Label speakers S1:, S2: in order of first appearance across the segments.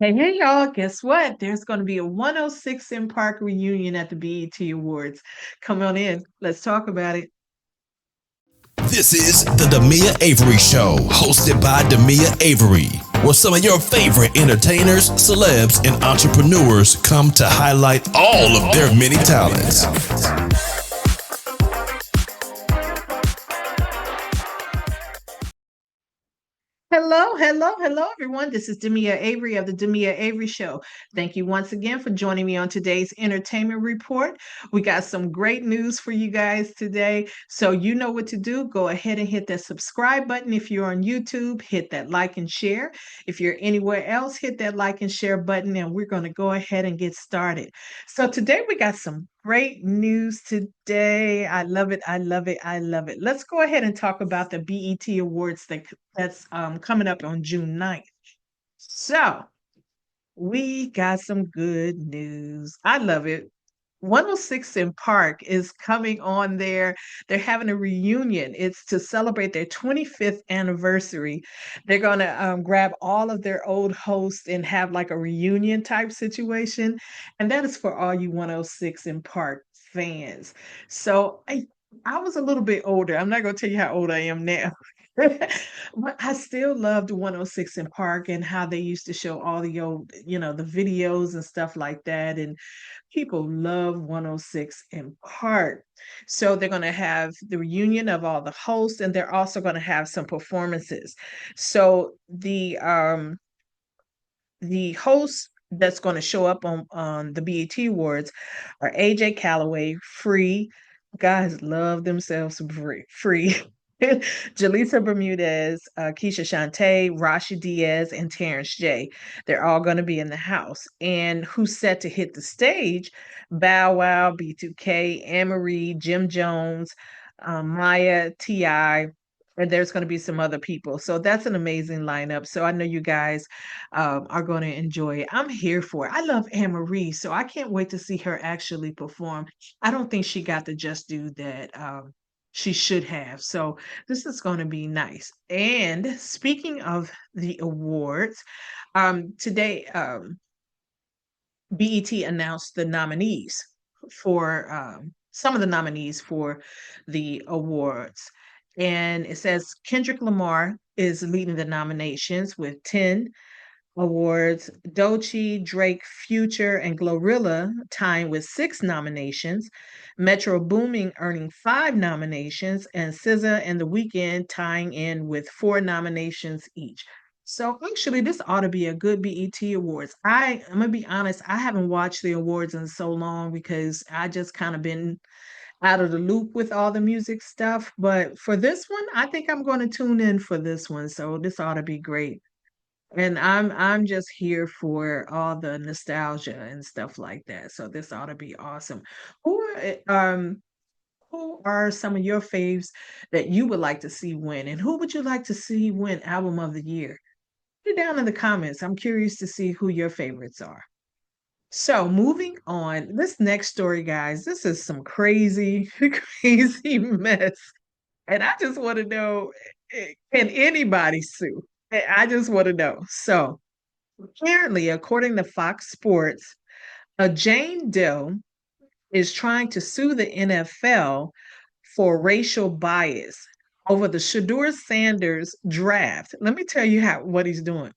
S1: Hey, y'all, guess what? There's going to be a 106 in Park reunion at the BET Awards. Come on in. Let's talk about it.
S2: This is the Demia Avery Show, hosted by Demia Avery, where some of your favorite entertainers, celebs, and entrepreneurs come to highlight all of their many talents.
S1: Hello, everyone. This is Demia Avery of the Demia Avery Show. Thank you once again for joining me on today's entertainment report. We got some great news for you guys today. So, you know what to do. Go ahead and hit that subscribe button. If you're on YouTube, hit that like and share. If you're anywhere else, hit that like and share button, and we're going to go ahead and get started. So, today we got some great news today. I love it. I love it. I love it. Let's go ahead and talk about the BET Awards that's coming up on June 9th. So we got some good news. I love it. 106 in Park is coming on there. They're having a reunion. It's to celebrate their 25th anniversary. They're going to grab all of their old hosts and have like a reunion type situation. And that is for all you 106 in Park fans. So I was a little bit older. I'm not going to tell you how old I am now. But I still loved 106 in Park and how they used to show all the old, the videos and stuff like that. And people love 106 in Park. So they're going to have the reunion of all the hosts, and they're also going to have some performances. So the hosts that's going to show up on the BET Awards are AJ Calloway, Free. Guys love themselves some free. Jaleesa Bermudez, Keisha Shante, Rasha Diaz, and Terrence J. They're all going to be in the house. And who's set to hit the stage? Bow Wow, B2K, Anne-Marie, Jim Jones, Maya, T.I., and there's going to be some other people. So that's an amazing lineup. So I know you guys are going to enjoy it. I'm here for it. I love Anne Marie, so I can't wait to see her actually perform. I don't think she got the just due that she should have. So this is going to be nice. And speaking of the awards, today BET announced the nominees for some of the nominees for the awards. And it says Kendrick Lamar is leading the nominations with 10 awards. Doechii, Drake, Future, and Glorilla tying with 6 nominations. Metro Booming earning 5 nominations, and SZA and The Weeknd tying in with 4 nominations each. So actually, this ought to be a good BET Awards. I'm gonna be honest, I haven't watched the awards in so long because I just kind of been out of the loop with all the music stuff. But for this one, I think I'm going to tune in for this one. So this ought to be great. And I'm just here for all the nostalgia and stuff like that. So this ought to be awesome. Who are some of your faves that you would like to see win? And who would you like to see win album of the year? Put it down in the comments. I'm curious to see who your favorites are. So moving on, this next story, guys, this is some crazy, crazy mess. And I just want to know, can anybody sue? I just want to know. So apparently, according to Fox Sports, a Jane Doe is trying to sue the NFL for racial bias over the Shedeur Sanders draft. Let me tell you what he's doing.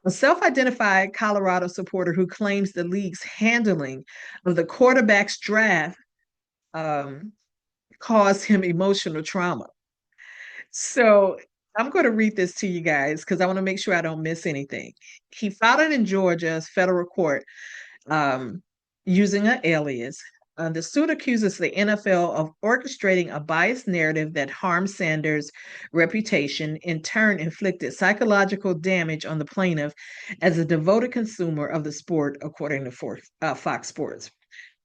S1: A self-identified Colorado supporter who claims the league's handling of the quarterback's draft um, caused him emotional trauma. So I'm going to read this to you guys because I want to make sure I don't miss anything. He filed it in Georgia's federal court um, using an alias. The suit accuses the NFL of orchestrating a biased narrative that harmed Sanders' reputation, in turn, inflicted psychological damage on the plaintiff as a devoted consumer of the sport, according to Fox Sports.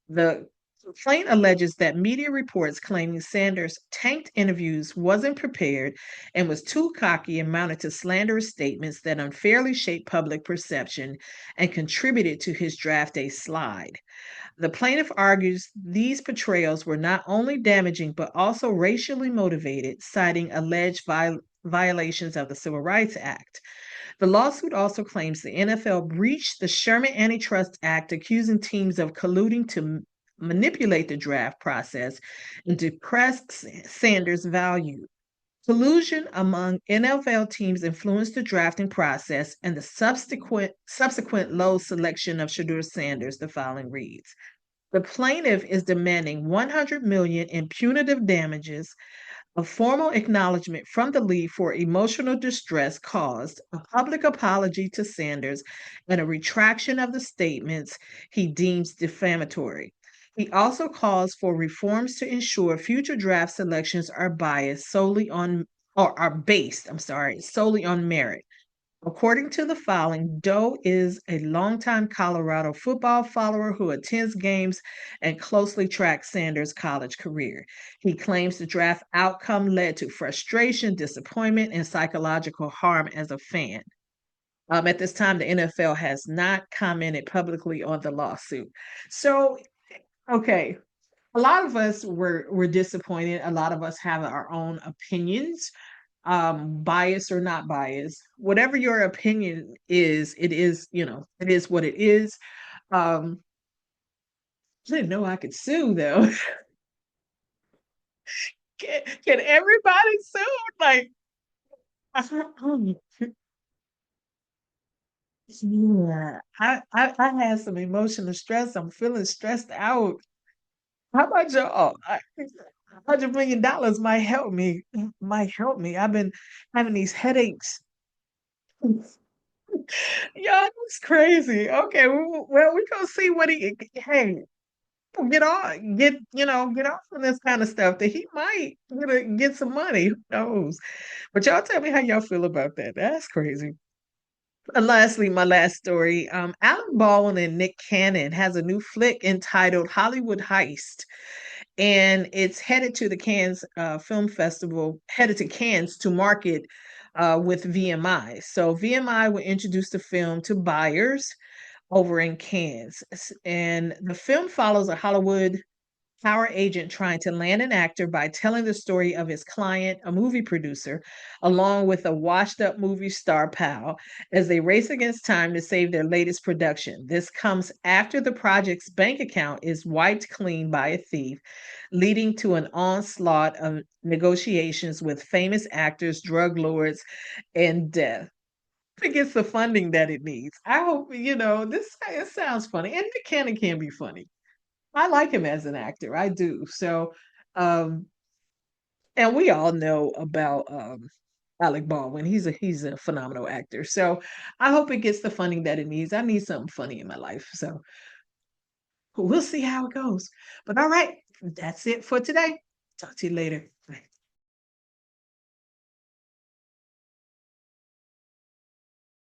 S1: The complaint alleges that media reports claiming Sanders tanked interviews, wasn't prepared, and was too cocky amounted to slanderous statements that unfairly shaped public perception and contributed to his draft day slide. The plaintiff argues these portrayals were not only damaging but also racially motivated, citing alleged violations of the Civil Rights Act. The lawsuit also claims the NFL breached the Sherman Antitrust Act, accusing teams of colluding to manipulate the draft process and depress Sanders' value. Collusion among NFL teams influenced the drafting process and the subsequent low selection of Shedeur Sanders, the filing reads. The plaintiff is demanding 100 million in punitive damages, a formal acknowledgement from the league for emotional distress caused, a public apology to Sanders, and a retraction of the statements he deems defamatory. He also calls for reforms to ensure future draft selections are biased solely on or are based, solely on merit. According to the filing, Doe is a longtime Colorado football follower who attends games and closely tracks Sanders' college career. He claims the draft outcome led to frustration, disappointment, and psychological harm as a fan. At this time, the NFL has not commented publicly on the lawsuit. So, okay, a lot of us were disappointed. A lot of us have our own opinions, bias or not bias, whatever your opinion is, it is, it is what it is. Um, I didn't know I could sue though. Can everybody sue? Like, yeah, I had some emotional stress. I'm feeling stressed out. How about y'all? $100 million might help me. Might help me. I've been having these headaches. Yeah, it's crazy. Okay, well, we gonna see what he. Hey, get off from this kind of stuff. That he might get some money. Who knows? But y'all tell me how y'all feel about that. That's crazy. And lastly, my last story. Alec Baldwin and Nick Cannon has a new flick entitled Hollywood Heist, and it's headed to the Cannes Film Festival, headed to Cannes to market with VMI. So VMI will introduce the film to buyers over in Cannes, and the film follows a Hollywood power agent trying to land an actor by telling the story of his client, a movie producer, along with a washed up movie star pal, as they race against time to save their latest production. This comes after the project's bank account is wiped clean by a thief, leading to an onslaught of negotiations with famous actors, drug lords, and death. It gets the funding that it needs. I hope, this it sounds funny. And Nick Cannon can be funny. I like him as an actor. I do. So, um, and we all know about Alec Baldwin. He's a phenomenal actor. So I hope it gets the funding that it needs. I need something funny in my life. So we'll see how it goes. But all right, that's it for today. Talk to you later.